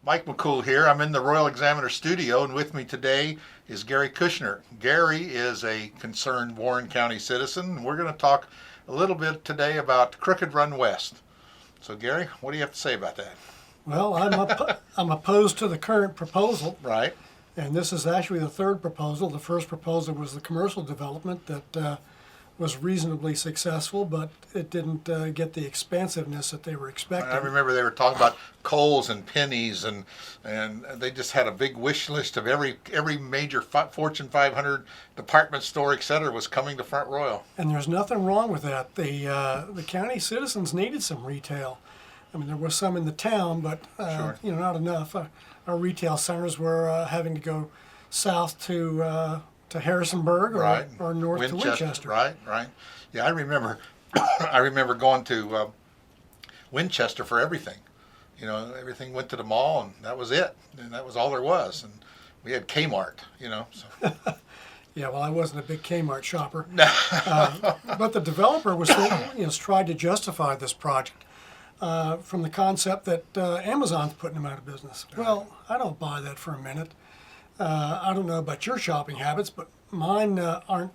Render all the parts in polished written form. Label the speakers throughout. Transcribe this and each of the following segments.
Speaker 1: Mike McCool here. I'm in the Royal Examiner studio, and with me today is Gary Kushner. Gary is a concerned Warren County citizen, and we're going to talk a little bit today about Crooked Run West. So, Gary, what do you have to say about that?
Speaker 2: Well, I'm opposed to the current proposal,
Speaker 1: Right,
Speaker 2: and this is actually the third proposal. The first proposal was the commercial development that was reasonably successful, but it didn't get the expansiveness that they were expecting.
Speaker 1: I remember they were talking about Kohl's and Penny's, and they just had a big wish list of every major Fortune 500 department store, et cetera, was coming to Front Royal.
Speaker 2: And there's nothing wrong with that. The county citizens needed some retail. I mean, there was some in the town, but
Speaker 1: Sure.
Speaker 2: not enough. Our retail centers were having to go south to Harrisonburg
Speaker 1: Right,
Speaker 2: or north to Winchester.
Speaker 1: Right. Yeah, I remember. I remember going to Winchester for everything. You know, everything went to the mall, and that was it. And that was all there was. And we had Kmart. You know. So.
Speaker 2: Yeah, well, I wasn't a big Kmart shopper, but the developer was tried to justify this project from the concept that Amazon's putting them out of business. Well, I don't buy that for a minute. I don't know about your shopping habits, but mine aren't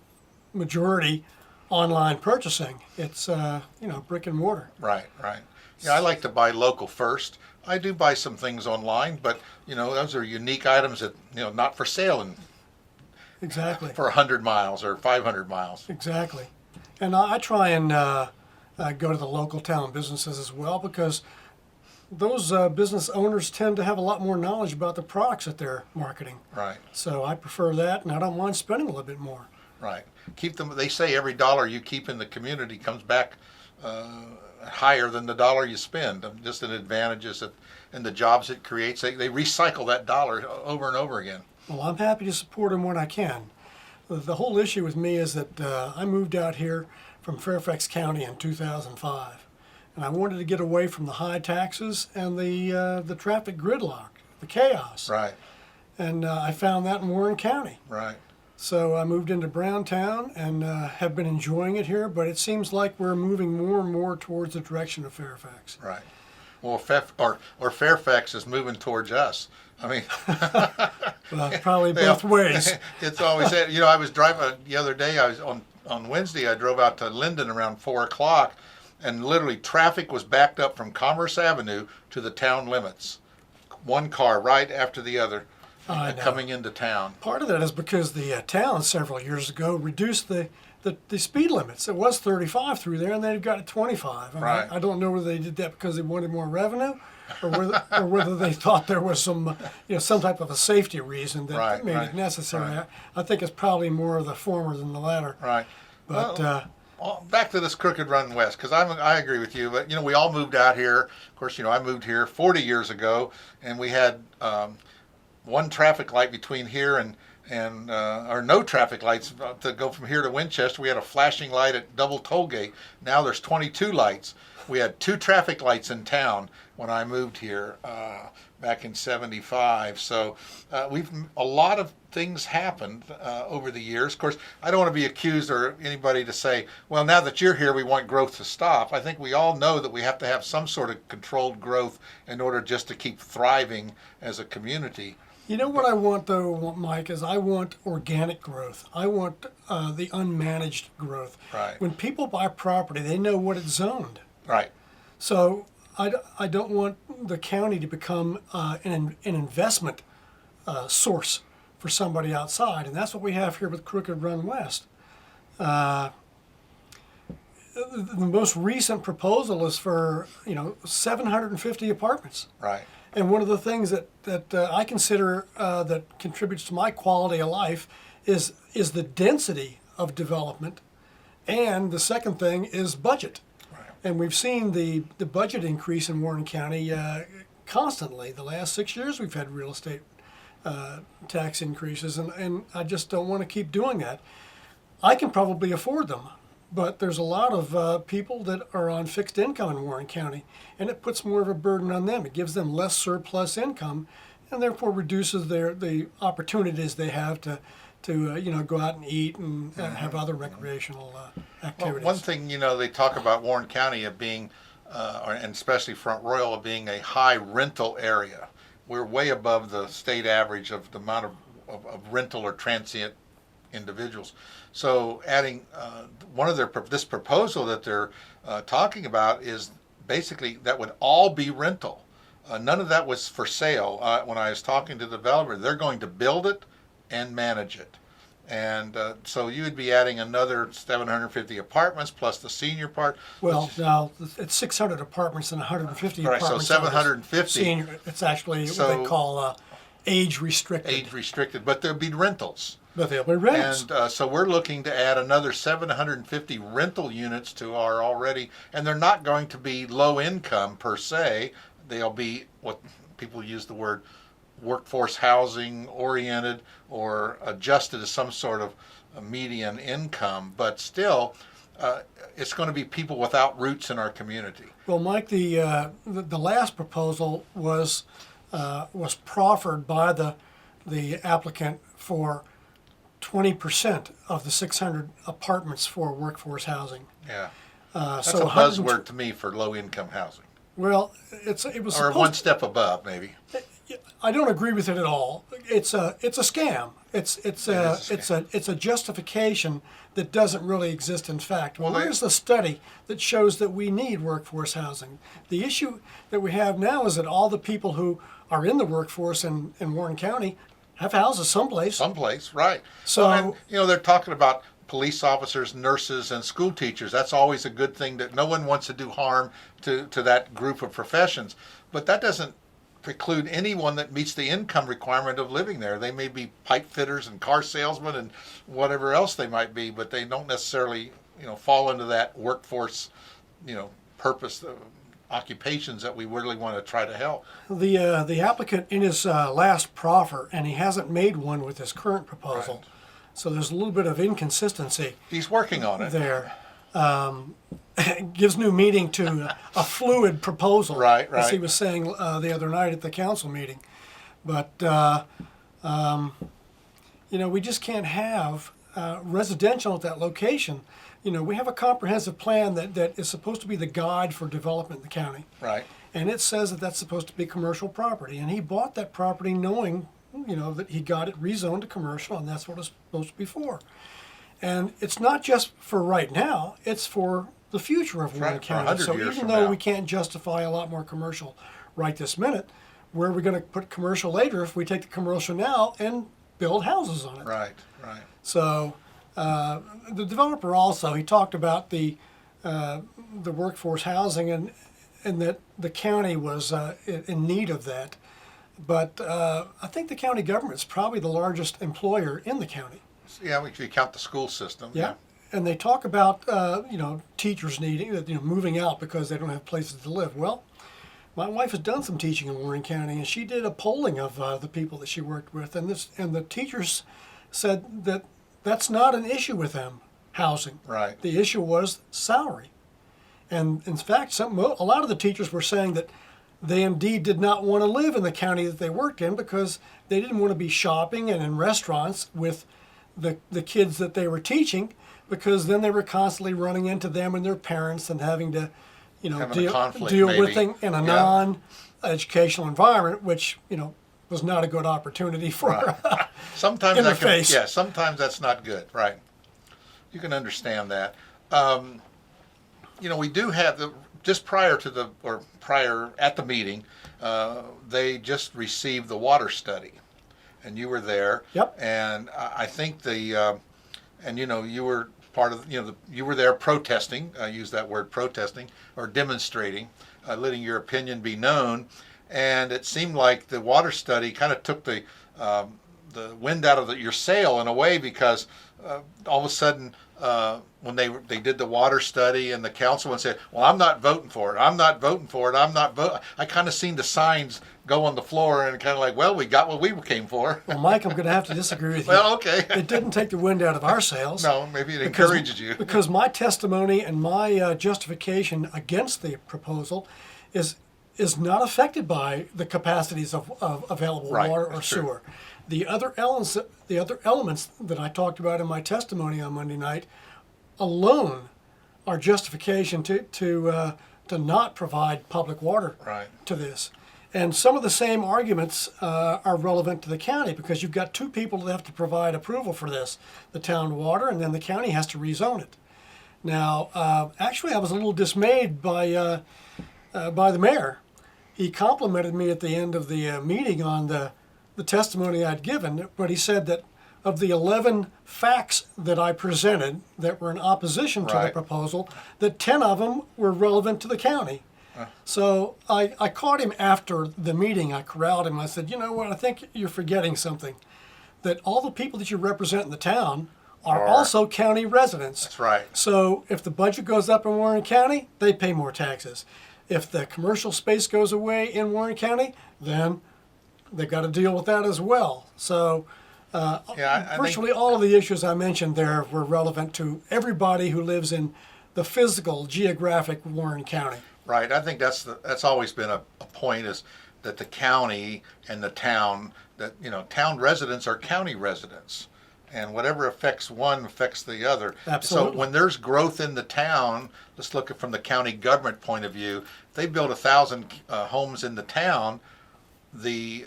Speaker 2: majority online purchasing. It's brick and mortar.
Speaker 1: Right. Yeah, I like to buy local first. I do buy some things online, but those are unique items that not for sale
Speaker 2: Exactly.
Speaker 1: for 100 miles or 500 miles.
Speaker 2: Exactly. And I try and go to the local town businesses as well, because those business owners tend to have a lot more knowledge about the products that they're marketing.
Speaker 1: Right.
Speaker 2: So I prefer that, and I don't mind spending a little bit more.
Speaker 1: Right. Keep them. They say every dollar you keep in the community comes back higher than the dollar you spend. Just an advantages and the jobs it creates. They recycle that dollar over and over again.
Speaker 2: Well, I'm happy to support them when I can. The whole issue with me is that I moved out here from Fairfax County in 2005, and I wanted to get away from the high taxes and the traffic gridlock, the chaos.
Speaker 1: Right.
Speaker 2: And I found that in Warren County.
Speaker 1: Right.
Speaker 2: So I moved into Browntown and have been enjoying it here, but it seems like we're moving more and more towards the direction of Fairfax.
Speaker 1: Right. Well, or Fairfax is moving towards us. I mean,
Speaker 2: Probably both ways.
Speaker 1: It's always that. I was driving the other day. I was on Wednesday. I drove out to Linden around 4 o'clock, and literally traffic was backed up from Commerce Avenue to the town limits. One car right after the other coming into town.
Speaker 2: Part of that is because the town several years ago reduced the speed limits. It was 35 through there, and they've got it 25.
Speaker 1: Right.
Speaker 2: I don't know whether they did that because they wanted more revenue, or whether they thought there was some type of a safety reason that made it necessary.
Speaker 1: Right.
Speaker 2: I think it's probably more of the former than the latter.
Speaker 1: Right.
Speaker 2: But
Speaker 1: back to this Crooked Run West, because I agree with you. But we all moved out here. Of course, I moved here 40 years ago, and we had one traffic light between here and or no traffic lights to go from here to Winchester. We had a flashing light at Double Tollgate. Now there's 22 lights. We had 2 traffic lights in town when I moved here back in '75. So a lot of things happened over the years. Of course, I don't want to be accused or anybody to say, well, now that you're here, we want growth to stop. I think we all know that we have to have some sort of controlled growth in order just to keep thriving as a community.
Speaker 2: you know what I want, though, Mike, is I want organic growth. I want the unmanaged growth.
Speaker 1: Right.
Speaker 2: When people buy property, they know what it's zoned.
Speaker 1: Right.
Speaker 2: So I don't want the county to become an investment source for somebody outside, and that's what we have here with Crooked Run West. The most recent proposal is for 750 apartments.
Speaker 1: Right.
Speaker 2: And one of the things that I consider that contributes to my quality of life is the density of development, and the second thing is budget.
Speaker 1: Right.
Speaker 2: And we've seen the budget increase in Warren County constantly. The last 6 years we've had real estate tax increases, and I just don't want to keep doing that. I can probably afford them, but there's a lot of people that are on fixed income in Warren County, and it puts more of a burden on them. It gives them less surplus income, and therefore reduces the opportunities they have to go out and eat and have other recreational activities.
Speaker 1: Well, one thing they talk about Warren County of being, and especially Front Royal, of being a high rental area. we're way above the state average of the amount of rental or transient individuals. So adding one of this proposal that they're talking about is basically that would all be rental. None of that was for sale. When I was talking to the developer, they're going to build it and manage it. And so you would be adding another 750 apartments plus the senior part.
Speaker 2: Well, now it's 600 apartments and 150
Speaker 1: Right, so
Speaker 2: apartments.
Speaker 1: 750.
Speaker 2: Senior, it's actually what they call age restricted.
Speaker 1: Age restricted, but there'll be rentals.
Speaker 2: But they'll be rentals.
Speaker 1: And so we're looking to add another 750 rental units to our already, and they're not going to be low income per se. They'll be what people use the word workforce housing oriented or adjusted to some sort of a median income, but still it's going to be people without roots in our community.
Speaker 2: Well, Mike, the last proposal was proffered by the applicant for 20% of the 600 apartments for workforce housing.
Speaker 1: Yeah, that's
Speaker 2: so
Speaker 1: a buzzword to me for low income housing.
Speaker 2: Well, it was
Speaker 1: or one step above, maybe.
Speaker 2: I don't agree with it at all. It's a scam. It's a justification that doesn't really exist in fact. Well, where's the study that shows that we need workforce housing? The issue that we have now is that all the people who are in the workforce in Warren County have houses someplace.
Speaker 1: Someplace, right.
Speaker 2: So,
Speaker 1: and, they're talking about police officers, nurses, and school teachers. That's always a good thing, that no one wants to do harm to that group of professions. But that doesn't preclude anyone that meets the income requirement of living there. They may be pipe fitters and car salesmen and whatever else they might be, but they don't necessarily, fall into that workforce, purpose occupations that we really want to try to help.
Speaker 2: The applicant in his last proffer, and he hasn't made one with his current proposal, right. So there's a little bit of inconsistency.
Speaker 1: He's working on it.
Speaker 2: There. Gives new meaning to a fluid proposal,
Speaker 1: right.
Speaker 2: As he was saying the other night at the council meeting. But, we just can't have residential at that location. We have a comprehensive plan that is supposed to be the guide for development in the county.
Speaker 1: Right.
Speaker 2: And it says that that's supposed to be commercial property. And he bought that property knowing, that he got it rezoned to commercial, and that's what it's supposed to be for. And it's not just for right now, it's for the future of Warren County. So even though we can't justify a lot more commercial right this minute, where are we going to put commercial later if we take the commercial now and build houses on it?
Speaker 1: Right.
Speaker 2: So the developer also, he talked about the workforce housing and that the county was in need of that. But I think the county government is probably the largest employer in the county.
Speaker 1: Yeah, if you count the school system.
Speaker 2: Yeah. And they talk about, teachers needing, moving out because they don't have places to live. Well, my wife has done some teaching in Warren County, and she did a polling of the people that she worked with, and the teachers said that that's not an issue with them, housing.
Speaker 1: Right.
Speaker 2: The issue was salary. And in fact, a lot of the teachers were saying that they indeed did not want to live in the county that they worked in because they didn't want to be shopping and in restaurants with the kids that they were teaching, because then they were constantly running into them and their parents and having to, deal with them in a non-educational environment, which, was not a good opportunity for
Speaker 1: right. Sometimes
Speaker 2: interface.
Speaker 1: Sometimes that's not good. Right. You can understand that. We do have just prior at the meeting, they just received the water study. And you were there.
Speaker 2: Yep.
Speaker 1: And I think you were part of, you were there protesting. I use that word, protesting, or demonstrating, letting your opinion be known. And it seemed like the water study kind of took the wind out of your sail in a way, because all of a sudden when they did the water study and the councilman said, well, I'm not voting for it. I'm not voting for it. I'm not voting. I kind of seen the signs go on the floor and kind of like, well, we got what we came for.
Speaker 2: Well, Mike, I'm going to have to disagree with you.
Speaker 1: Well, okay.
Speaker 2: It didn't take the wind out of our sails.
Speaker 1: No, maybe it encouraged you.
Speaker 2: Because my testimony and my justification against the proposal is not affected by the capacities of available water or sewer. The other elements that I talked about in my testimony on Monday night alone are justification to not provide public water to this. And some of the same arguments are relevant to the county because you've got two people that have to provide approval for this, the town water, and then the county has to rezone it. Now, actually, I was a little dismayed by the mayor. He complimented me at the end of the meeting on the testimony I'd given, but he said that of the 11 facts that I presented that were in opposition to the
Speaker 1: Right.
Speaker 2: proposal, that 10 of them were relevant to the county. So I caught him after the meeting. I corralled him. I said, you know what, I think you're forgetting something. That all the people that you represent in the town are also county residents.
Speaker 1: That's right.
Speaker 2: So if the budget goes up in Warren County, they pay more taxes. If the commercial space goes away in Warren County, then they've got to deal with that as well. So
Speaker 1: Yeah, I
Speaker 2: virtually
Speaker 1: think,
Speaker 2: all of the issues I mentioned there were relevant to everybody who lives in the physical, geographic Warren County.
Speaker 1: right. I think that's always been a point, is that the county and the town, that, town residents are county residents. And whatever affects one affects the other.
Speaker 2: Absolutely.
Speaker 1: So when there's growth in the town, let's look at from the county government point of view. If they build 1,000 homes in the town, the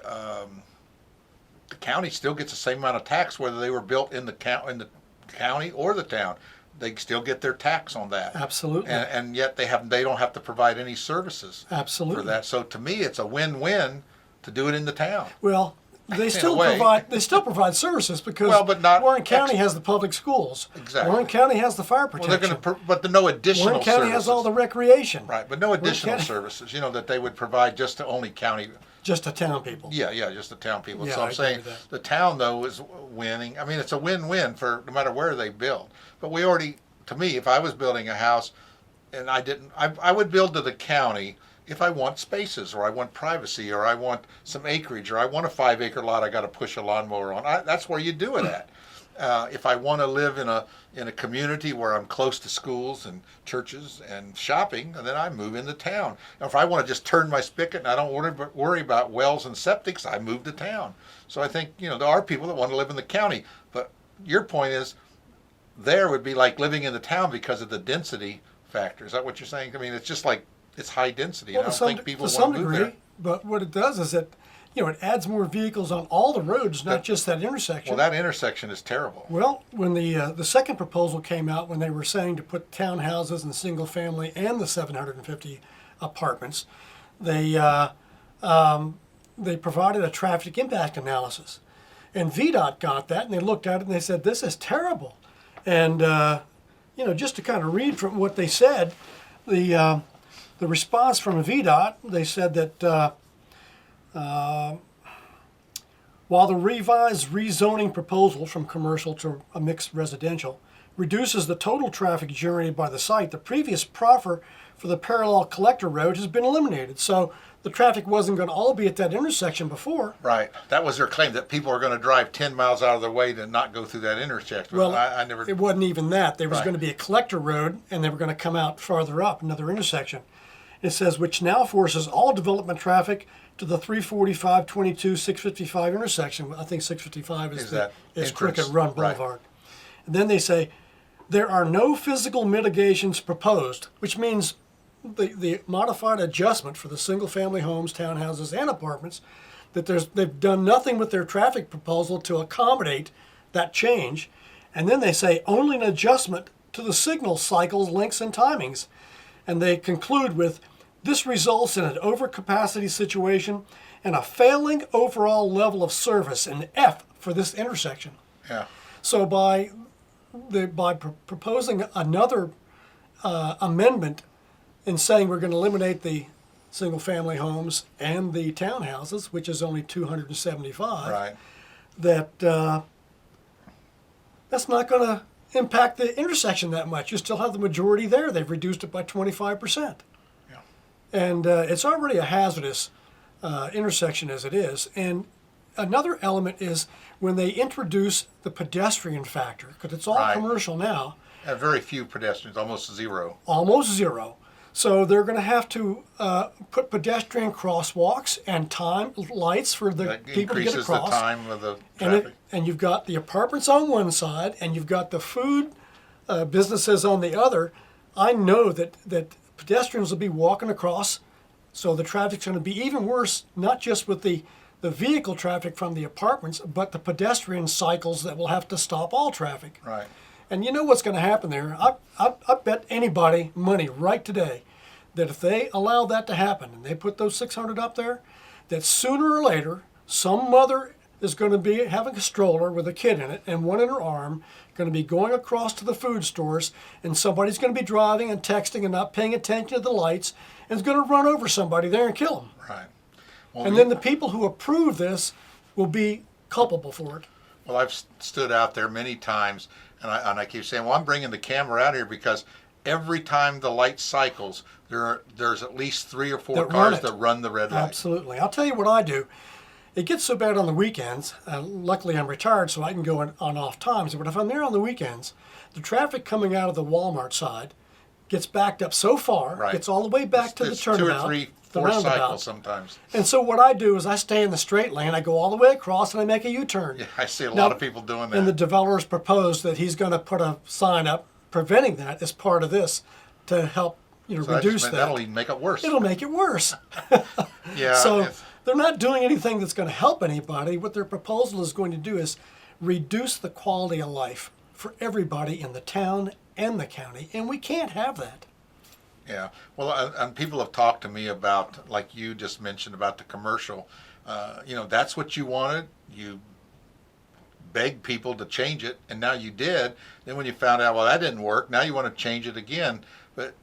Speaker 1: county still gets the same amount of tax whether they were built in the county or the town. They still get their tax on that.
Speaker 2: Absolutely.
Speaker 1: And yet they don't have to provide any services
Speaker 2: Absolutely.
Speaker 1: for that. So to me, it's a win-win to do it in the town.
Speaker 2: Well, they still
Speaker 1: way.
Speaker 2: provide services because
Speaker 1: Well, but not
Speaker 2: Warren County
Speaker 1: ex-
Speaker 2: has the public schools.
Speaker 1: Exactly.
Speaker 2: Warren County has the fire
Speaker 1: Well, they're
Speaker 2: protection.
Speaker 1: going to, but no additional
Speaker 2: Warren County
Speaker 1: services.
Speaker 2: has all the recreation.
Speaker 1: Right, but no additional
Speaker 2: County-
Speaker 1: services, that they would provide just to only county.
Speaker 2: Just to town people.
Speaker 1: Yeah, just the town people.
Speaker 2: Yeah,
Speaker 1: So
Speaker 2: I
Speaker 1: I'm
Speaker 2: agree
Speaker 1: saying
Speaker 2: with that.
Speaker 1: the town, though, is winning. I mean, it's a win-win for no matter where they build. But to me, if I was building a house and I would build to the county if I want spaces, or I want privacy, or I want some acreage, or I want a 5-acre lot I got to push a lawnmower on. That's where you do it at. If I want to live in a community where I'm close to schools and churches and shopping, then I move into town. If I want to just turn my spigot and I don't worry about wells and septics, I move to town. So I think there are people that want to live in the county, but your point is there would be like living in the town because of the density factor. Is that what you're saying? I mean, it's just like it's high density.
Speaker 2: Well,
Speaker 1: I don't think people
Speaker 2: to some
Speaker 1: want to move
Speaker 2: degree,
Speaker 1: there.
Speaker 2: but what it does is it adds more vehicles on all the roads, not just that intersection.
Speaker 1: Well, that intersection is terrible.
Speaker 2: Well, when the second proposal came out, when they were saying to put townhouses and single family and the 750 apartments, they provided a traffic impact analysis, and VDOT got that, and they looked at it and they said, "This is terrible." And just to kind of read from what they said, the response from VDOT, they said that. While the revised rezoning proposal from commercial to a mixed residential reduces the total traffic generated by the site, the previous proffer for the parallel collector road has been eliminated. So the traffic wasn't going to all be at that intersection before.
Speaker 1: Right. That was their claim, that people are going to drive 10 miles out of their way to not go through that intersection.
Speaker 2: Well,
Speaker 1: I never.
Speaker 2: it wasn't even that. There was
Speaker 1: Right.
Speaker 2: going to be a collector road, and they were going to come out farther up, another intersection. It says, which now forces all development traffic to the 345, 22, 655 intersection. I think 655
Speaker 1: Is that
Speaker 2: is
Speaker 1: entrance?
Speaker 2: Crooked Run
Speaker 1: Right.
Speaker 2: Boulevard. And then they say, there are no physical mitigations proposed, which means the modified adjustment for the single-family homes, townhouses, and apartments, that they've done nothing with their traffic proposal to accommodate that change. And then they say only an adjustment to the signal cycles, lengths, and timings. And they conclude with, this results in an overcapacity situation and a failing overall level of service, an F for this intersection.
Speaker 1: Yeah.
Speaker 2: So by proposing another amendment in saying we're going to eliminate the single-family homes and the townhouses, which is only 275,
Speaker 1: Right.
Speaker 2: that's not going to impact the intersection that much. You still have the majority there. They've reduced it by 25%.
Speaker 1: Yeah.
Speaker 2: And it's already a hazardous intersection as it is. And another element is when they introduce the pedestrian factor, because it's all
Speaker 1: Right.
Speaker 2: commercial now,
Speaker 1: And very few pedestrians, almost zero.
Speaker 2: almost zero. So they're going to have to put pedestrian crosswalks and time lights for the
Speaker 1: That
Speaker 2: people to get
Speaker 1: increases the
Speaker 2: across.
Speaker 1: time of the
Speaker 2: And,
Speaker 1: traffic.
Speaker 2: and you've got the apartments on one side, and you've got the food businesses on the other. I know that pedestrians will be walking across So the traffic's going to be even worse, not just with the vehicle traffic from the apartments, but the pedestrian cycles that will have to stop all traffic.
Speaker 1: Right.
Speaker 2: And you know what's going to happen there? I bet anybody money right today that if they allow that to happen and they put those 600 up there, that sooner or later some mother is going to be having a stroller with a kid in it and one in her arm, going to be going across to the food stores, and somebody's going to be driving and texting and not paying attention to the lights and is going to run over somebody there and kill them.
Speaker 1: Right. Well,
Speaker 2: And then the people who approve this will be culpable for it.
Speaker 1: Well, I've stood out there many times, and I keep saying, well, I'm bringing the camera out here because every time the light cycles, there's at least 3 or 4
Speaker 2: That run
Speaker 1: cars
Speaker 2: it.
Speaker 1: that run the red light.
Speaker 2: Absolutely. I'll tell you what I do. It gets so bad on the weekends. Luckily, I'm retired, so I can go on off times. But if I'm there on the weekends, the traffic coming out of the Walmart side gets backed up so far,
Speaker 1: Right.
Speaker 2: gets all the way back to the
Speaker 1: It's
Speaker 2: turnabout,
Speaker 1: 2 or 3,
Speaker 2: the
Speaker 1: 4
Speaker 2: roundabout.
Speaker 1: cycles sometimes.
Speaker 2: And so what I do is I stay in the straight lane. I go all the way across, and I make a U-turn.
Speaker 1: Yeah, I see a
Speaker 2: Now,
Speaker 1: lot of people doing that.
Speaker 2: And the developer's proposed that he's going to put a sign up preventing that as part of this to help
Speaker 1: So
Speaker 2: reduce that.
Speaker 1: that'll even make it worse.
Speaker 2: It'll make it worse.
Speaker 1: Yeah.
Speaker 2: So
Speaker 1: it's-
Speaker 2: they're not doing anything that's going to help anybody. What their proposal is going to do is reduce the quality of life for everybody in the town and the county, and we can't have that.
Speaker 1: Yeah. Well, and people have talked to me about, like you just mentioned about the commercial. That's what you wanted. You begged people to change it, and now you did. Then when you found out, well, that didn't work, now you want to change it again. But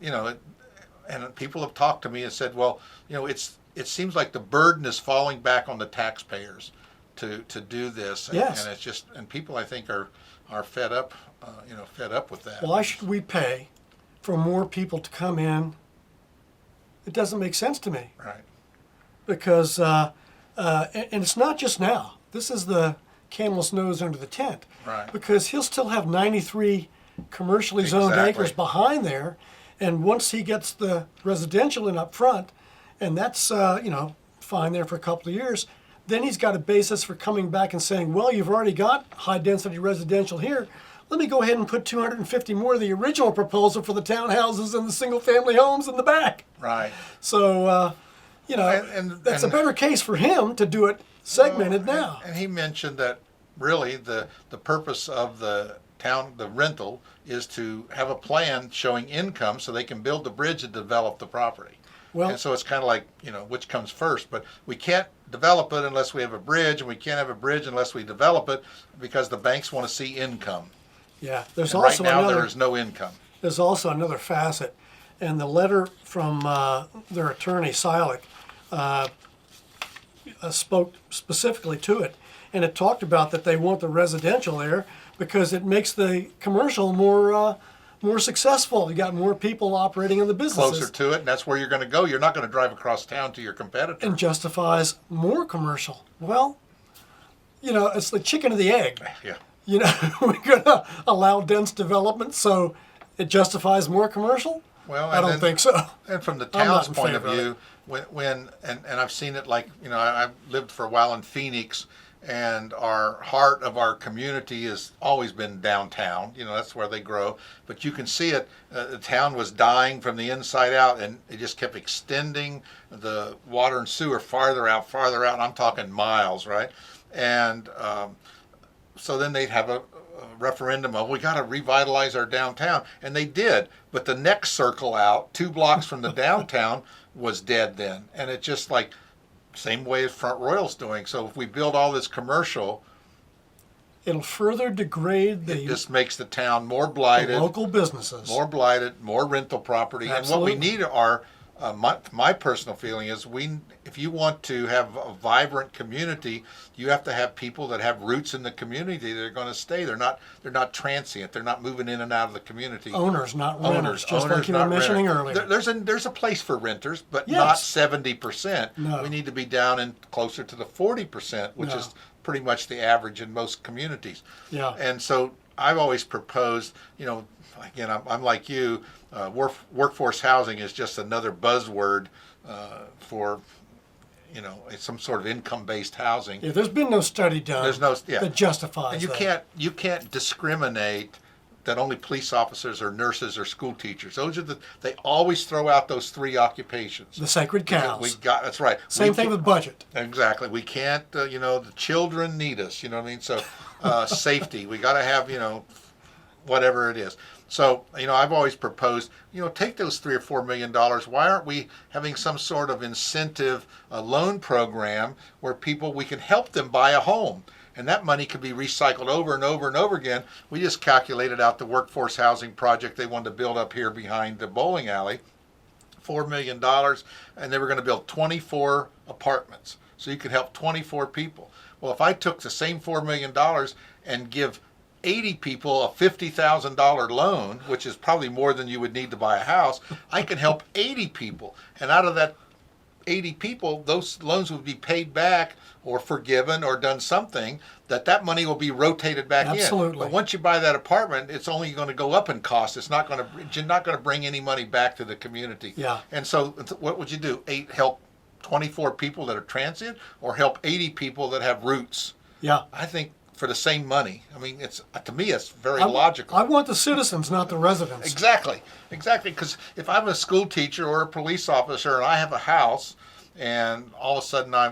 Speaker 1: and people have talked to me and said, well, it seems like the burden is falling back on the taxpayers to do this.
Speaker 2: Yes.
Speaker 1: And it's just, and people I think are fed up, fed up with that.
Speaker 2: Why should we pay for more people to come in? It doesn't make sense to me.
Speaker 1: Right.
Speaker 2: Because, and it's not just now. This is the camel's nose under the tent.
Speaker 1: Right.
Speaker 2: Because he'll still have 93 commercially zoned
Speaker 1: Exactly.
Speaker 2: acres behind there, and once he gets the residential in up front, and that's fine there for a couple of years, then he's got a basis for coming back and saying, well, you've already got high density residential here. Let me go ahead and put 250 more of the original proposal for the townhouses and the single family homes in the back.
Speaker 1: Right.
Speaker 2: So, that's a better case for him to do it segmented now.
Speaker 1: And he mentioned that really the purpose of the rental is to have a plan showing income so they can build the bridge and develop the property.
Speaker 2: Well,
Speaker 1: And so it's kind of like, which comes first, but we can't develop it unless we have a bridge, and we can't have a bridge unless we develop it because the banks want to see income.
Speaker 2: yeah, there's
Speaker 1: And
Speaker 2: also
Speaker 1: right now
Speaker 2: another.
Speaker 1: there is no income.
Speaker 2: There's also another facet, and the letter from their attorney, Silik, spoke specifically to it, and it talked about that they want the residential there because it makes the commercial more successful. You got more people operating in the businesses.
Speaker 1: Closer to it, and that's where you're going to go. You're not going to drive across town to your competitor.
Speaker 2: And justifies more commercial. Well, it's the chicken or the egg.
Speaker 1: Yeah.
Speaker 2: We're going to allow dense development so it justifies more commercial?
Speaker 1: Well,
Speaker 2: I don't think so.
Speaker 1: And from the
Speaker 2: I'm not
Speaker 1: town's
Speaker 2: in
Speaker 1: point of
Speaker 2: favor of
Speaker 1: view, when I've seen it, like, I've lived for a while in Phoenix, and our heart of our community has always been downtown. That's where they grow. But you can see it. The town was dying from the inside out, and it just kept extending the water and sewer farther out. And I'm talking miles, right? And so then they'd have a referendum of, we got to revitalize our downtown, and they did. But the next circle out, 2 blocks from the downtown, was dead then, and it just like same way as Front Royal's doing. So if we build all this commercial,
Speaker 2: It'll further degrade
Speaker 1: it just makes the town more blighted,
Speaker 2: local businesses.
Speaker 1: more rental property.
Speaker 2: Absolutely.
Speaker 1: And what we need are, my personal feeling is, if you want to have a vibrant community, you have to have people that have roots in the community that are going to stay. They're not transient. They're not moving in and out of the community.
Speaker 2: Owners, not renters, just like you were
Speaker 1: not
Speaker 2: mentioning
Speaker 1: renters.
Speaker 2: earlier.
Speaker 1: There's a place for renters, but
Speaker 2: Yes.
Speaker 1: not 70%.
Speaker 2: No.
Speaker 1: We need to be down in closer to the 40%, which
Speaker 2: No.
Speaker 1: is pretty much the average in most communities.
Speaker 2: Yeah.
Speaker 1: And so I've always proposed, again, I'm like you, workforce housing is just another buzzword for, some sort of income-based housing.
Speaker 2: Yeah, there's been no study done
Speaker 1: There's no, yeah.
Speaker 2: that justifies
Speaker 1: And
Speaker 2: that.
Speaker 1: you can't discriminate that only police officers or nurses or school teachers. Those are they always throw out those three occupations.
Speaker 2: The sacred cows.
Speaker 1: That's right.
Speaker 2: Same thing with budget.
Speaker 1: Exactly. We can't, the children need us, you know what I mean? So, safety, we got to have, whatever it is. So, I've always proposed, take those $3 or $4 million. Why aren't we having some sort of incentive, a loan program where we can help them buy a home? And that money could be recycled over and over and over again. We just calculated out the workforce housing project they wanted to build up here behind the bowling alley, $4 million, and they were going to build 24 apartments. So you could help 24 people. Well, if I took the same $4 million and give 80 people a $50,000 loan, which is probably more than you would need to buy a house, I can help 80 people. And out of that 80 people, those loans would be paid back or forgiven or done something, that money will be rotated back in.
Speaker 2: Absolutely.
Speaker 1: But once you buy that apartment, it's only going to go up in cost. It's not going to, you're not going to bring any money back to the community.
Speaker 2: Yeah.
Speaker 1: And so what would you do? Help 24 people that are transient or help 80 people that have roots?
Speaker 2: Yeah.
Speaker 1: I think for the same money. I mean, to me, it's very logical.
Speaker 2: I want the citizens, not the residents.
Speaker 1: Exactly. Because if I'm a school teacher or a police officer and I have a house, and all of a sudden I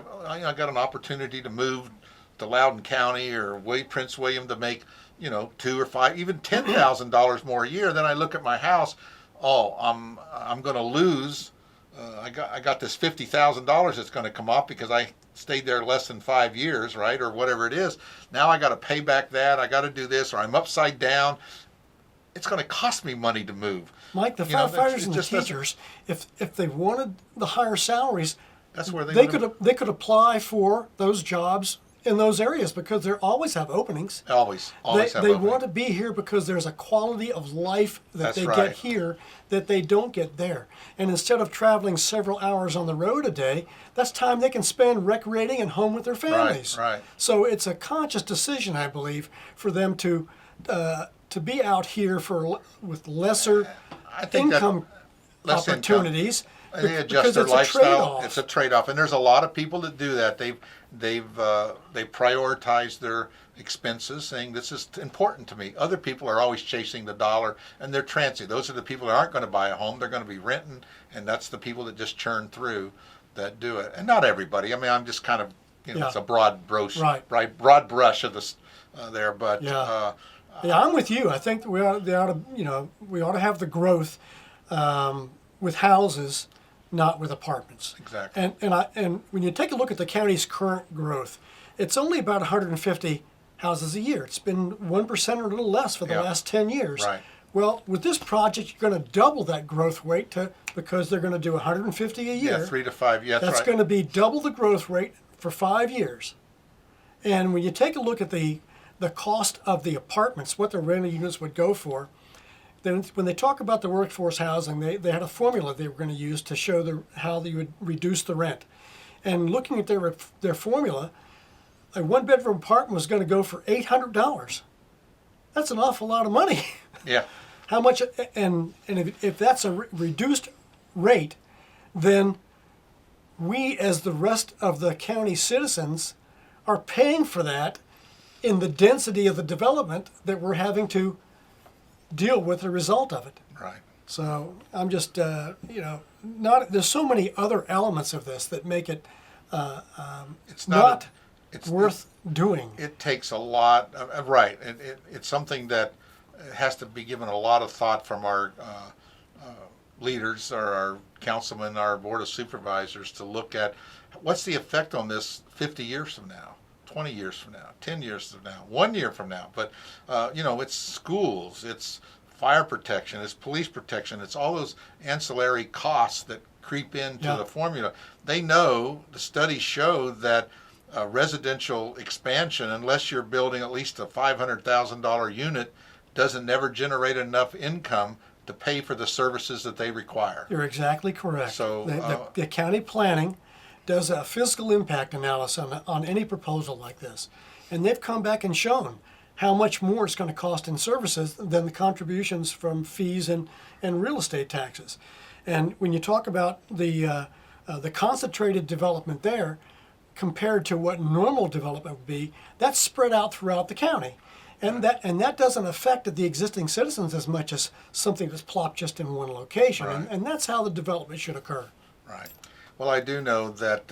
Speaker 1: got an opportunity to move to Loudoun County or Prince William to make $2 or $5, even $10,000 more a year, then I look at my house. Oh, I'm going to lose. I got this $50,000 that's going to come off because I stayed there less than 5 years, right, or whatever it is. Now I got to pay back that. I got to do this, or I'm upside down. It's going to cost me money to move.
Speaker 2: Mike, the firefighters and the teachers, if they wanted the higher salaries,
Speaker 1: that's where
Speaker 2: they could apply for those jobs in those areas because they always have openings.
Speaker 1: Always
Speaker 2: They
Speaker 1: have openings.
Speaker 2: want to be here because there's a quality of life that they
Speaker 1: right.
Speaker 2: get here that they don't get there. And instead of traveling several hours on the road a day, that's time they can spend recreating and home with their families.
Speaker 1: Right.
Speaker 2: So it's a conscious decision, I believe, for them to be out here with lesser income opportunities.
Speaker 1: They adjust their lifestyle. It's a trade-off, and there's a lot of people that do that. They prioritize their expenses, saying this is important to me. Other people are always chasing the dollar, and they're transient. Those are the people that aren't going to buy a home. They're going to be renting, and that's the people that just churn through that do it. And not everybody. I mean, I'm just kind of it's a broad brush, broad brush of this there, but
Speaker 2: yeah, I'm with you. I think that we ought to have the growth with houses, not with apartments.
Speaker 1: Exactly.
Speaker 2: And when you take a look at the county's current growth, it's only about 150 houses a year. It's been 1% or a little less for the last 10 years.
Speaker 1: Right.
Speaker 2: Well, with this project, you're going to double that growth rate because they're going to do 150 a year.
Speaker 1: Yeah, 3 to 5. Yeah,
Speaker 2: that's
Speaker 1: right.
Speaker 2: going to be double the growth rate for 5 years. And when you take a look at the cost of the apartments, what the rental units would go for, then when they talk about the workforce housing, they had a formula they were going to use to show how they would reduce the rent. And looking at their formula, a one-bedroom apartment was going to go for $800. That's an awful lot of money.
Speaker 1: Yeah.
Speaker 2: How much? And if that's a reduced rate, then we, as the rest of the county citizens, are paying for that in the density of the development that we're having to deal with the result of it.
Speaker 1: Right.
Speaker 2: So I'm just, there's so many other elements of this that make it
Speaker 1: it's
Speaker 2: not worth doing.
Speaker 1: It takes a lot, right. It's something that has to be given a lot of thought from our leaders or our councilmen, our board of supervisors to look at what's the effect on this 50 years from now. 20 years from now, 10 years from now, 1 year from now. But, it's schools, it's fire protection, it's police protection, it's all those ancillary costs that creep into the formula. They know, the studies show that residential expansion, unless you're building at least a $500,000 unit, doesn't never generate enough income to pay for the services that they require.
Speaker 2: You're exactly correct.
Speaker 1: So
Speaker 2: the county planning does a fiscal impact analysis on any proposal like this. And they've come back and shown how much more it's going to cost in services than the contributions from fees and real estate taxes. And when you talk about the concentrated development there compared to what normal development would be, that's spread out throughout the county. and that doesn't affect the existing citizens as much as something that's plopped just in one location,
Speaker 1: Right.
Speaker 2: and that's how the development should occur.
Speaker 1: Right. Well, I do know that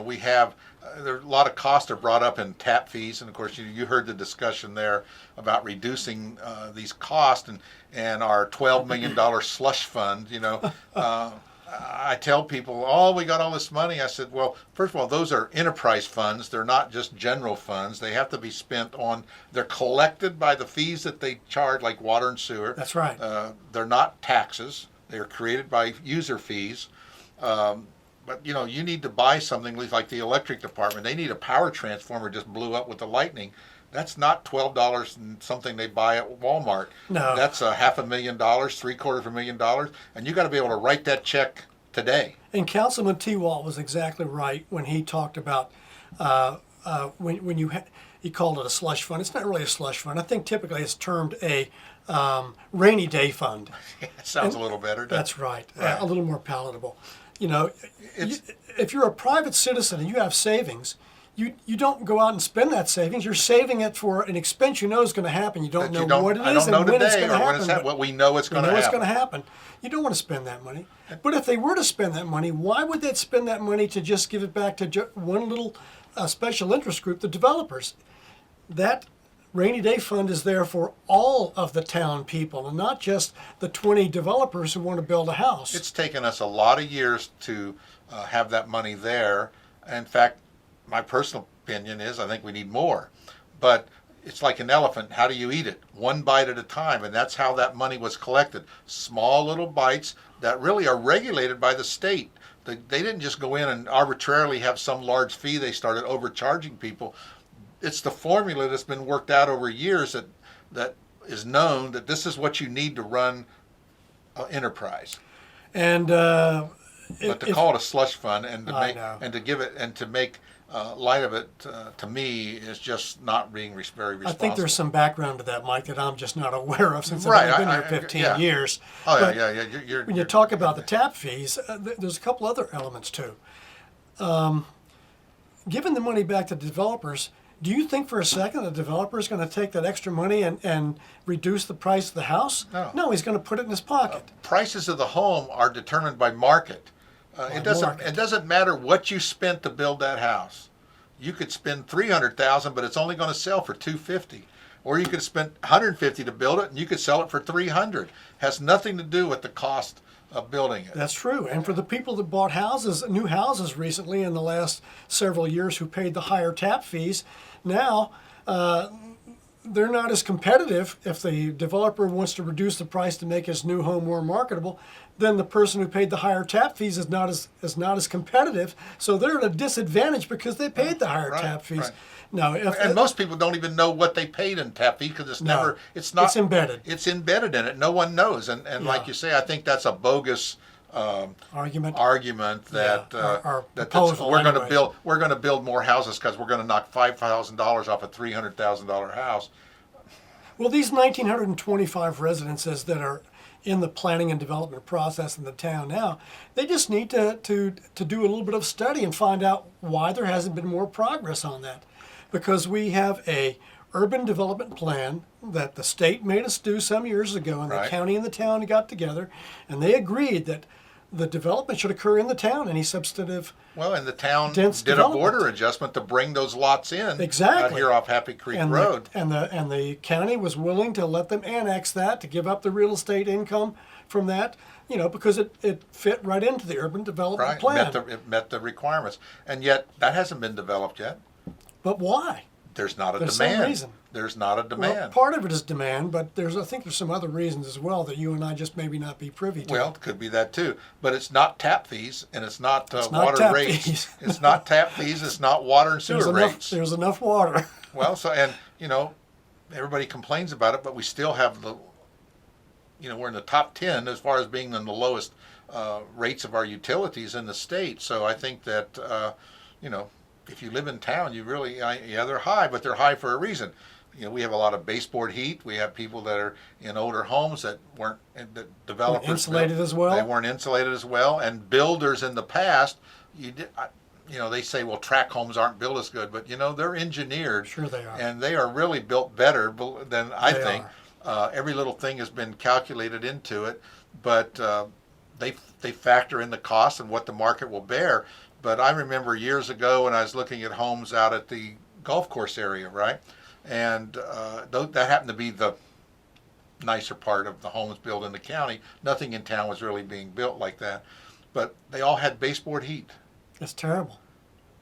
Speaker 1: we have there are a lot of costs are brought up in tap fees, and of course you heard the discussion there about reducing these costs and our $12 million slush fund. I tell people, oh, we got all this money. I said, well, first of all, those are enterprise funds. They're not just general funds. They have to be spent on. They're collected by the fees that they charge, like water and sewer.
Speaker 2: That's right.
Speaker 1: They're not taxes. They're created by user fees. But you need to buy something like the electric department. They need a power transformer just blew up with the lightning. That's not $12 and something they buy at Walmart.
Speaker 2: No.
Speaker 1: That's $500,000, $750,000, and you got to be able to write that check today.
Speaker 2: And Councilman T-Walt was exactly right when he talked about when he called it a slush fund. It's not really a slush fund. I think typically it's termed a rainy day fund.
Speaker 1: It sounds a little better.
Speaker 2: That's right.
Speaker 1: Right.
Speaker 2: A little more palatable. If you're a private citizen and you have savings, you don't go out and spend that savings. You're saving it for an expense you know is going to happen. You don't know what it is and when it's going to happen.
Speaker 1: What we know it's going to happen.
Speaker 2: It's going to happen. You don't want to spend that money. But if they were to spend that money, why would they spend that money to just give it back to one little special interest group, the developers? That rainy day fund is there for all of the town people and not just the 20 developers who want to build a house.
Speaker 1: It's taken us a lot of years to have that money there. In fact, my personal opinion is I think we need more. But it's like an elephant. How do you eat it? One bite at a time. And that's how that money was collected. Small little bites that really are regulated by the state. They didn't just go in and arbitrarily have some large fee. They started overcharging people. It's the formula that's been worked out over years that is known that this is what you need to run an enterprise.
Speaker 2: And
Speaker 1: but to call it a slush fund and to make light of it, to me, is just not being very responsible.
Speaker 2: I think there's some background to that, Mike, that I'm just not aware of since
Speaker 1: Right,
Speaker 2: I've been here 15 years.
Speaker 1: Oh,
Speaker 2: But
Speaker 1: yeah.
Speaker 2: when you talk about the tap fees, there's a couple other elements too. Giving the money back to developers, do you think for a second the developer is going to take that extra money and reduce the price of the house? No, he's going to put it in his pocket.
Speaker 1: Prices of the home are determined by market. It doesn't matter what you spent to build that house. You could spend $300,000, but it's only going to sell for $250,000. Or you could spend $150,000 to build it, and you could sell it for $300,000. Has nothing to do with the cost of building it.
Speaker 2: That's true. And for the people that bought new houses recently in the last several years who paid the higher tap fees, now they're not as competitive if the developer wants to reduce the price to make his new home more marketable. Then the person who paid the higher tap fees is not as competitive. So they're at a disadvantage because they paid the higher tap fees.
Speaker 1: Right.
Speaker 2: Now,
Speaker 1: and most people don't even know what they paid in tap fee because it's
Speaker 2: embedded.
Speaker 1: It's embedded in it. No one knows. And like you say, I think that's a bogus
Speaker 2: argument
Speaker 1: that we're going to build more houses because we're going to knock $5,000 off a $300,000 house.
Speaker 2: Well, these 1,925 residences that are in the planning and development process in the town now, they just need to do a little bit of study and find out why there hasn't been more progress on that. Because we have a urban development plan that the state made us do some years ago, and the county and the town got together, and they agreed that the development should occur in the town, any substantive.
Speaker 1: Well, and the town did a border adjustment to bring those lots in.
Speaker 2: Exactly.
Speaker 1: Out here off Happy Creek Road.
Speaker 2: And the county was willing to let them annex that, to give up the real estate income from that, because it fit right into the urban development plan.
Speaker 1: It met the requirements. And yet, that hasn't been developed yet.
Speaker 2: But why?
Speaker 1: There's not a
Speaker 2: There's
Speaker 1: demand.
Speaker 2: some reason.
Speaker 1: There's not a demand.
Speaker 2: Well, part of it is demand, but I think there's some other reasons as well that you and I just maybe not be privy to.
Speaker 1: Well, it could be that too. But it's not tap fees, and it's not
Speaker 2: water
Speaker 1: rates. It's not tap fees. It's not water and sewer rates.
Speaker 2: There's enough water.
Speaker 1: Well, everybody complains about it, but we still have we're in the top 10 as far as being in the lowest rates of our utilities in the state. So I think that, if you live in town, they're high, but they're high for a reason. We have a lot of baseboard heat. We have people that are in older homes that developers
Speaker 2: insulated as well.
Speaker 1: They weren't insulated as well, and builders in the past, they say, well, track homes aren't built as good, but they're engineered.
Speaker 2: Sure they are.
Speaker 1: And they are really built better than I
Speaker 2: They
Speaker 1: think. Every little thing has been calculated into it, but they factor in the cost and what the market will bear. But I remember years ago when I was looking at homes out at the golf course area, right? And that happened to be the nicer part of the homes built in the county. Nothing in town was really being built like that. But they all had baseboard heat.
Speaker 2: It's terrible.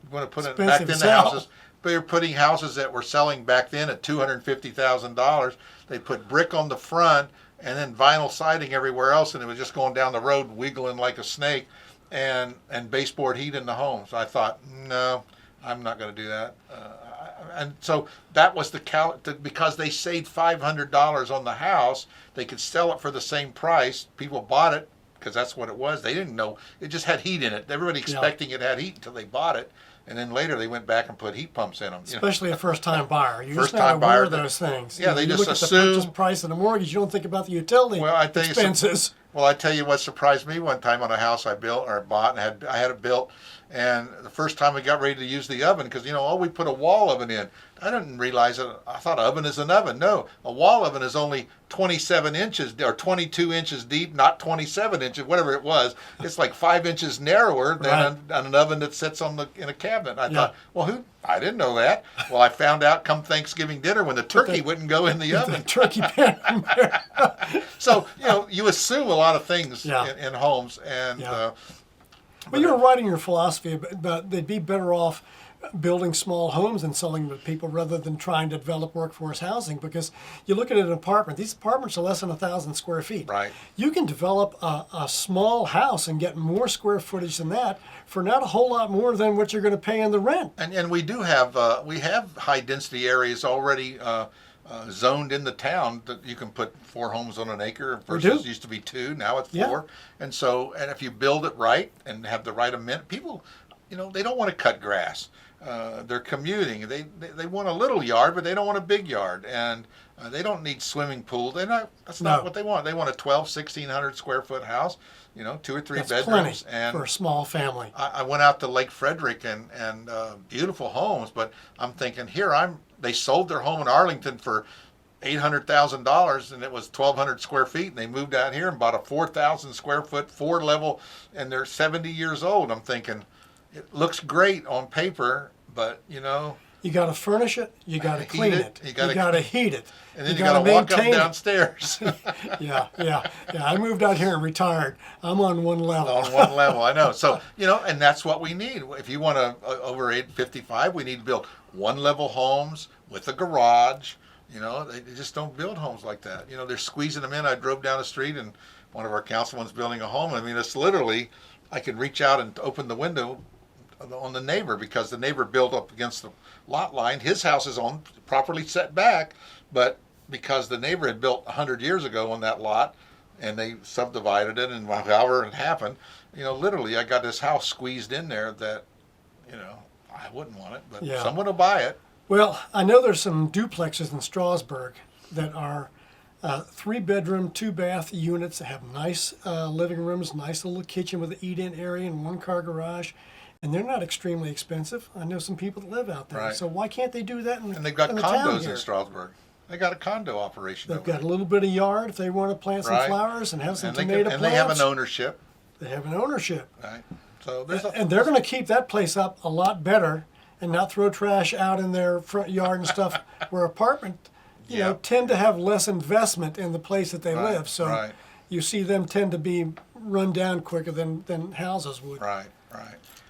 Speaker 1: You want to put it
Speaker 2: Expensive
Speaker 1: back then
Speaker 2: as
Speaker 1: the
Speaker 2: hell.
Speaker 1: houses. They were putting houses that were selling back then at $250,000. They put brick on the front and then vinyl siding everywhere else, and it was just going down the road wiggling like a snake, and baseboard heat in the homes. I thought, no, I'm not going to do that. And so that was because they saved $500 on the house, they could sell it for the same price. People bought it because that's what it was. They didn't know it just had heat in it. Everybody expecting it had heat until they bought it. And then later they went back and put heat pumps in them.
Speaker 2: Especially a first-time buyer. You're just
Speaker 1: First-time
Speaker 2: not aware
Speaker 1: buyer,
Speaker 2: of those things.
Speaker 1: Yeah, they
Speaker 2: you
Speaker 1: just
Speaker 2: look at the
Speaker 1: assume.
Speaker 2: purchase price of the mortgage. You don't think about the utility expenses.
Speaker 1: I tell you what surprised me one time on a house I built or bought, and I had it built. And the first time we got ready to use the oven, because we put a wall oven in. I didn't realize it. I thought oven is an oven. No, a wall oven is only 27 inches or 22 inches deep, not 27 inches, whatever it was. It's like 5 inches narrower than an oven that sits in a cabinet. I thought, well, I didn't know that. Well, I found out come Thanksgiving dinner when the turkey wouldn't go in the oven.
Speaker 2: The turkey pan in there.
Speaker 1: So, you assume a lot of things in homes. And
Speaker 2: Well, you were writing your philosophy about they'd be better off building small homes and selling them to people rather than trying to develop workforce housing, because you look at an apartment, these apartments are less than 1,000 square feet.
Speaker 1: Right.
Speaker 2: You can develop a small house and get more square footage than that for not a whole lot more than what you're going to pay in the rent.
Speaker 1: And we do have high density areas already zoned in the town that you can put 4 homes on an acre versus used to be 2. Now it's 4. And if you build it right and have the right amendment, people, they don't want to cut grass. They're commuting. They want a little yard, but they don't want a big yard, and they don't need swimming pools. That's not what they want. They want a 1,600 square foot house, 2 or 3 bedrooms,
Speaker 2: plenty
Speaker 1: and
Speaker 2: for a small family.
Speaker 1: I went out to Lake Frederick and beautiful homes, but I'm thinking they sold their home in Arlington for $800,000, and it was 1,200 square feet, and they moved out here and bought a 4,000 square foot 4 level, and they're 70 years old. I'm thinking, it looks great on paper, but you
Speaker 2: got to furnish it, you got to clean it, you got to heat it,
Speaker 1: and then you got to walk up and downstairs.
Speaker 2: Yeah. I moved out here and retired. I'm on one level.
Speaker 1: On one level, I know. So and that's what we need. If you want to over 855, we need to build 1 level homes with a garage. They just don't build homes like that. They're squeezing them in. I drove down the street and one of our councilmen's building a home. I mean, it's literally, I can reach out and open the window on the neighbor because the neighbor built up against the lot line. His house is properly set back, but because the neighbor had built 100 years ago on that lot and they subdivided it and however it happened, literally I got this house squeezed in there that, I wouldn't want it, but someone will buy it.
Speaker 2: Well, I know there's some duplexes in Strasburg that are 3-bedroom, 2-bath units that have nice living rooms, nice little kitchen with an eat-in area and 1-car garage. And they're not extremely expensive. I know some people that live out there.
Speaker 1: Right.
Speaker 2: So why can't they do that in the
Speaker 1: And they've got
Speaker 2: in the town
Speaker 1: condos
Speaker 2: here?
Speaker 1: in Strasburg. They got a condo operation.
Speaker 2: They've got a little bit of yard if they want to plant some flowers and have some tomato plants.
Speaker 1: And they have an ownership.
Speaker 2: They have an ownership.
Speaker 1: Right. So
Speaker 2: and they're going to keep that place up a lot better and not throw trash out in their front yard and stuff. Where apartment, tend to have less investment in the place that they live. So you see them tend to be run down quicker than houses would.
Speaker 1: Right.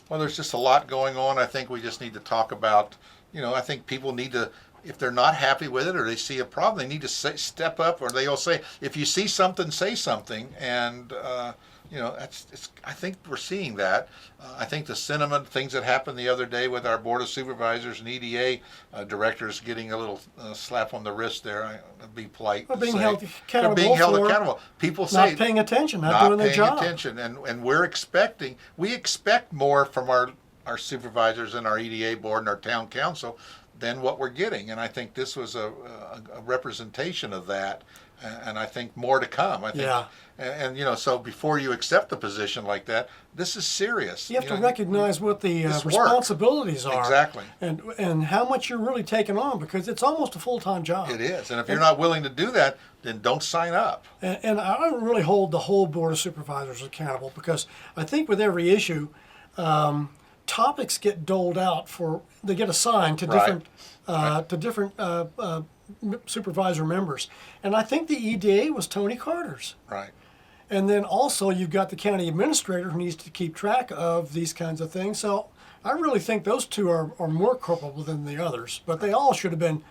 Speaker 1: Well, there's just a lot going on. I think we just need to talk about, I think people need to, if they're not happy with it or they see a problem, they need to step up, or they'll say, if you see something, say something. And, I think we're seeing that. I think the sentiment, things that happened the other day with our Board of Supervisors and EDA directors getting a little slap on the wrist there, I'd be polite.
Speaker 2: Well, being
Speaker 1: say.
Speaker 2: held accountable.
Speaker 1: They're being held
Speaker 2: for
Speaker 1: accountable. People say
Speaker 2: not paying attention, not doing their job.
Speaker 1: Not paying attention, and we expect more from our supervisors and our EDA board and our town council than what we're getting, and I think this was a representation of that. and I think more to come. I think,
Speaker 2: Yeah.
Speaker 1: and so before you accept a position like that, this is serious.
Speaker 2: You have to recognize what the
Speaker 1: this work.
Speaker 2: responsibilities are.
Speaker 1: Exactly.
Speaker 2: And how much you're really taking on, because it's almost a full-time job.
Speaker 1: It is, and if you're not willing to do that, then don't sign up.
Speaker 2: And I don't really hold the whole Board of Supervisors accountable, because I think with every issue, topics get doled out they get assigned to
Speaker 1: Right.
Speaker 2: different supervisor members. And I think the EDA was Tony Carter's.
Speaker 1: Right.
Speaker 2: And then also you've got the county administrator who needs to keep track of these kinds of things. So I really think those two are more culpable than the others, but they all should have been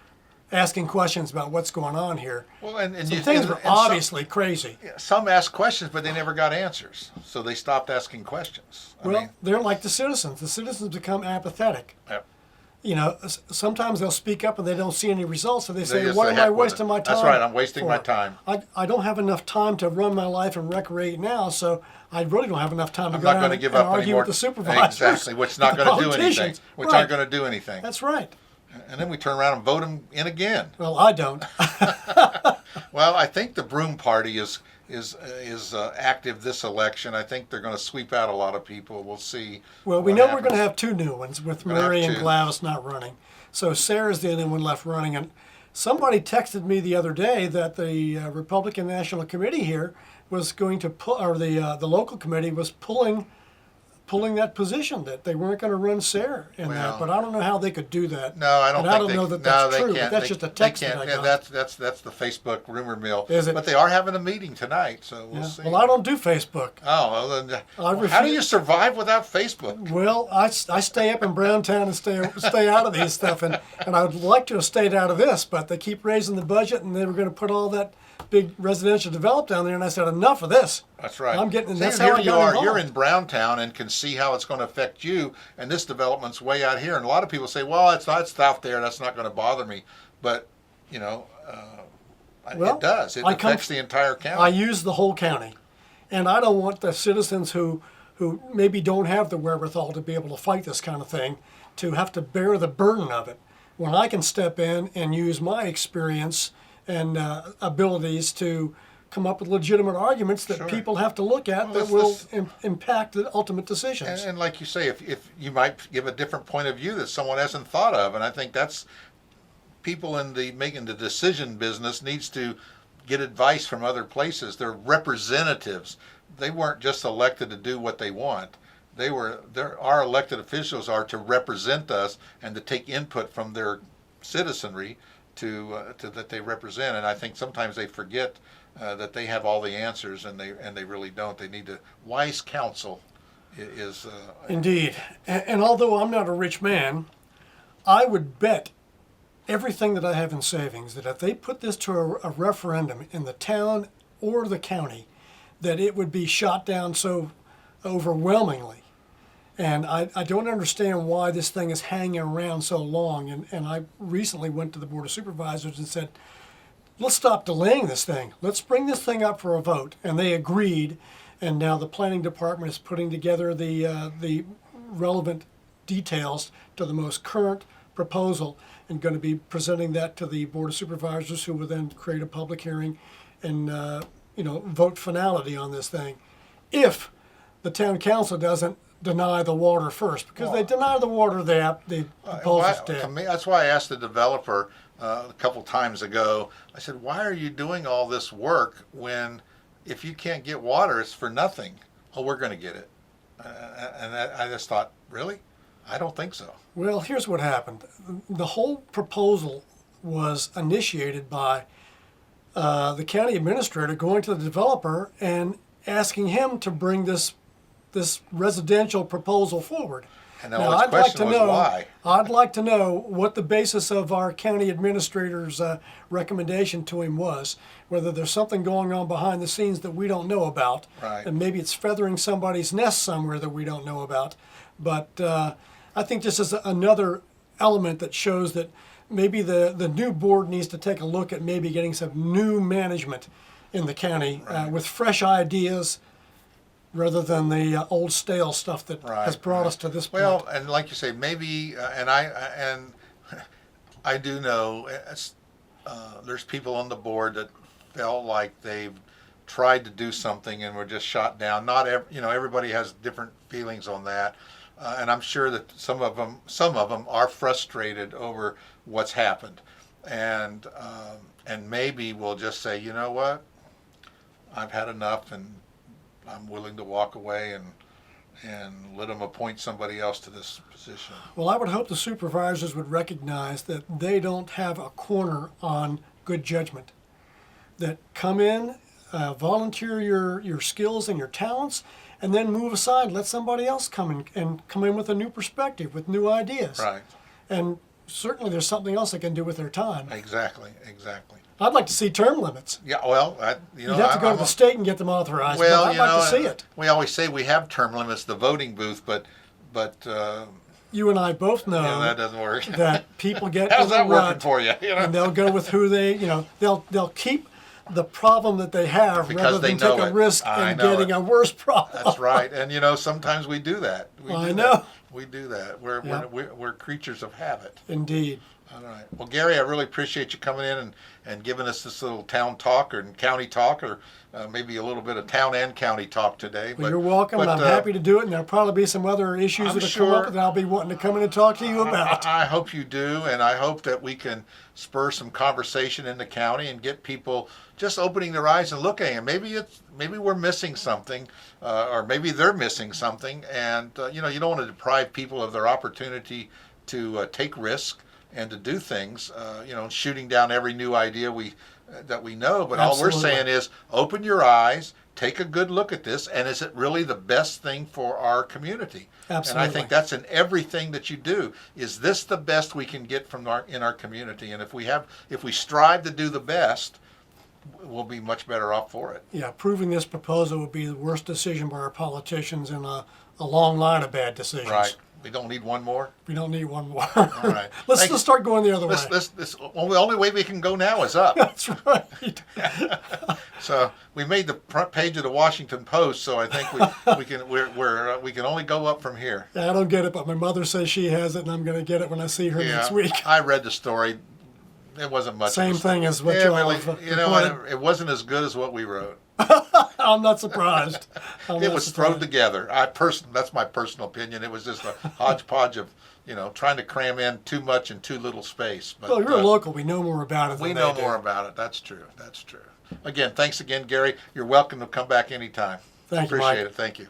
Speaker 2: asking questions about what's going on here.
Speaker 1: Well, and
Speaker 2: Some things were obviously crazy.
Speaker 1: some asked questions, but they never got answers, so they stopped asking questions.
Speaker 2: Well, they're like the citizens. The citizens become apathetic.
Speaker 1: Yep.
Speaker 2: Sometimes they'll speak up and they don't see any results, so they say,
Speaker 1: just
Speaker 2: "What
Speaker 1: say,
Speaker 2: am I
Speaker 1: "Heck with
Speaker 2: wasting
Speaker 1: it."
Speaker 2: my time?"
Speaker 1: That's right. I'm wasting
Speaker 2: for?
Speaker 1: my time.
Speaker 2: I don't have enough time to run my life and recreate now, so I really don't have enough time to
Speaker 1: I'm
Speaker 2: go
Speaker 1: not
Speaker 2: down
Speaker 1: going to
Speaker 2: and
Speaker 1: give up
Speaker 2: argue
Speaker 1: any more.
Speaker 2: with the supervisors.
Speaker 1: Exactly, which not
Speaker 2: the
Speaker 1: going to do anything.
Speaker 2: politicians.
Speaker 1: Which
Speaker 2: Right.
Speaker 1: aren't going to do anything.
Speaker 2: That's right.
Speaker 1: And then we turn around and vote them in again.
Speaker 2: Well, I don't.
Speaker 1: Well, I think the Broom Party is active this election. I think they're going to sweep out a lot of people. We'll see.
Speaker 2: Well, we
Speaker 1: what
Speaker 2: know
Speaker 1: happens.
Speaker 2: we're going to have two new ones with
Speaker 1: We're gonna
Speaker 2: Murray
Speaker 1: have
Speaker 2: and
Speaker 1: two.
Speaker 2: Glavis not running. So Sarah's the only one left running. And somebody texted me the other day that the Republican National Committee here was going to pull, or the local committee was pulling that position, that they weren't going to run Sarah in
Speaker 1: Well,
Speaker 2: that. But I don't know how they could do that.
Speaker 1: No, I don't.
Speaker 2: And
Speaker 1: think
Speaker 2: I don't
Speaker 1: they,
Speaker 2: know that
Speaker 1: no,
Speaker 2: that's
Speaker 1: they
Speaker 2: true.
Speaker 1: Can't.
Speaker 2: But that's
Speaker 1: They-
Speaker 2: just a
Speaker 1: they
Speaker 2: text
Speaker 1: can't.
Speaker 2: that I
Speaker 1: Yeah,
Speaker 2: got.
Speaker 1: that's the Facebook rumor mill.
Speaker 2: Is it?
Speaker 1: But they are having a meeting tonight, so we'll
Speaker 2: Yeah.
Speaker 1: see.
Speaker 2: Well, I don't do Facebook.
Speaker 1: Oh, well, then, how do
Speaker 2: refuse-
Speaker 1: you survive without Facebook?
Speaker 2: Well, I stay up in Browntown and stay out of these stuff, and I would like to have stayed out of this, but they keep raising the budget, and they were going to put all that big residential develop down there, and I said, enough of this.
Speaker 1: That's right.
Speaker 2: I'm getting.
Speaker 1: See,
Speaker 2: That's
Speaker 1: and
Speaker 2: how
Speaker 1: here
Speaker 2: I
Speaker 1: you
Speaker 2: got
Speaker 1: are.
Speaker 2: involved.
Speaker 1: You're in Browntown and can see how it's going to affect you. And this development's way out here. And a lot of people say, "Well, it's out there. That's not going to bother me." But
Speaker 2: Well,
Speaker 1: it does. It
Speaker 2: I come-
Speaker 1: affects the entire county.
Speaker 2: I use the whole county, and I don't want the citizens who maybe don't have the wherewithal to be able to fight this kind of thing to have to bear the burden of it. When I can step in and use my experience and abilities to come up with legitimate arguments that
Speaker 1: Sure.
Speaker 2: people have to look at that
Speaker 1: let's-
Speaker 2: will
Speaker 1: let's-
Speaker 2: impact the ultimate decisions.
Speaker 1: And like you say, if you might give a different point of view that someone hasn't thought of, and I think that's people in the making the decision business needs to get advice from other places. They're representatives. They weren't just elected to do what they want. Our elected officials are to represent us and to take input from their citizenry to that they represent. And I think sometimes they forget that they have all the answers, and they really don't. They need to wise counsel. Is
Speaker 2: Indeed. And although I'm not a rich man, I would bet everything that I have in savings that if they put this to a referendum in the town or the county, that it would be shot down so overwhelmingly. And I don't understand why this thing is hanging around so long. And I recently went to the Board of Supervisors and said, let's stop delaying this thing. Let's bring this thing up for a vote. And they agreed. And now the planning department is putting together the relevant details to the most current proposal and going to be presenting that to the Board of Supervisors, who will then create a public hearing and vote finality on this thing. If the town council doesn't deny the water first, because they deny the water, the proposal's
Speaker 1: to
Speaker 2: dead.
Speaker 1: me, that's why I asked the developer a couple times ago. I said, "Why are you doing all this work when, if you can't get water, it's for nothing?" "Oh, we're going to get it." I just thought, really? I don't think so.
Speaker 2: Well, here's what happened. The whole proposal was initiated by the county administrator going to the developer and asking him to bring this residential proposal forward.
Speaker 1: And the only question was why.
Speaker 2: I'd like to know what the basis of our county administrator's recommendation to him was, whether there's something going on behind the scenes that we don't know about,
Speaker 1: Right.
Speaker 2: and maybe it's feathering somebody's nest somewhere that we don't know about. But I think this is another element that shows that maybe the new board needs to take a look at maybe getting some new management in the county with fresh ideas, rather than the old stale stuff that has brought us to this point.
Speaker 1: Well, and like you say, maybe, and I do know there's people on the board that felt like they've tried to do something and were just shot down. Not everybody has different feelings on that, and I'm sure that some of them are frustrated over what's happened, and maybe will just say, you know what, I've had enough, and I'm willing to walk away and let them appoint somebody else to this position.
Speaker 2: Well, I would hope the supervisors would recognize that they don't have a corner on good judgment. That come in, volunteer your skills and your talents, and then move aside. Let somebody else come in with a new perspective, with new ideas.
Speaker 1: Right.
Speaker 2: And certainly there's something else they can do with their time.
Speaker 1: Exactly.
Speaker 2: I'd like to see term limits.
Speaker 1: Yeah, well,
Speaker 2: You'd have to go to the state and get them authorized.
Speaker 1: Well,
Speaker 2: but I'd like to see it.
Speaker 1: We always say we have term limits, the voting booth, but
Speaker 2: You and I both know
Speaker 1: yeah, that doesn't work.
Speaker 2: that people get
Speaker 1: How's
Speaker 2: in the
Speaker 1: that working
Speaker 2: rut,
Speaker 1: for you?
Speaker 2: and they'll go with who they'll keep the problem that they have
Speaker 1: Because
Speaker 2: rather
Speaker 1: they
Speaker 2: than take
Speaker 1: know
Speaker 2: a
Speaker 1: it.
Speaker 2: risk
Speaker 1: I
Speaker 2: in
Speaker 1: know
Speaker 2: getting
Speaker 1: it.
Speaker 2: a worse problem.
Speaker 1: That's right, and sometimes we do that.
Speaker 2: I know.
Speaker 1: We do that. We're creatures of habit.
Speaker 2: Indeed.
Speaker 1: All right. Well, Gary, I really appreciate you coming in and giving us this little town talk or county talk, or maybe a little bit of town and county talk today.
Speaker 2: Well, you're welcome, and I'm happy to do it, and there'll probably be some other issues that'll come up that I'll be wanting to come in and talk to you about.
Speaker 1: I hope you do, and I hope that we can spur some conversation in the county and get people just opening their eyes and looking. And maybe we're missing something, or maybe they're missing something, and you don't want to deprive people of their opportunity to take risk and to do things, shooting down every new idea that we know. But all we're saying is open your eyes, take a good look at this, and is it really the best thing for our community?
Speaker 2: Absolutely.
Speaker 1: And I think that's in everything that you do. Is this the best we can get in our community? And if we strive to do the best, we'll be much better off for it.
Speaker 2: Yeah, approving this proposal would be the worst decision by our politicians in a long line of bad decisions.
Speaker 1: Right. We don't need one more.
Speaker 2: We don't need one more.
Speaker 1: All right.
Speaker 2: Let's just start going the other way.
Speaker 1: The only way we can go now is up.
Speaker 2: That's right.
Speaker 1: So we made the front page of the Washington Post. So I think we can only go up from here.
Speaker 2: Yeah, I don't get it, but my mother says she has it, and I'm going to get it when I see her next week.
Speaker 1: I read the story. It wasn't much.
Speaker 2: Same thing as what you all have reported.
Speaker 1: It wasn't as good as what we wrote.
Speaker 2: I'm not surprised.
Speaker 1: It was thrown together. That's my personal opinion. It was just a hodgepodge of, trying to cram in too much in too little space. But,
Speaker 2: well, you're local. We know more about it.
Speaker 1: We know more about it. That's true. Again, thanks again, Gary. You're welcome to come back anytime.
Speaker 2: Thank you,
Speaker 1: Appreciate
Speaker 2: Mike.
Speaker 1: it. Thank you.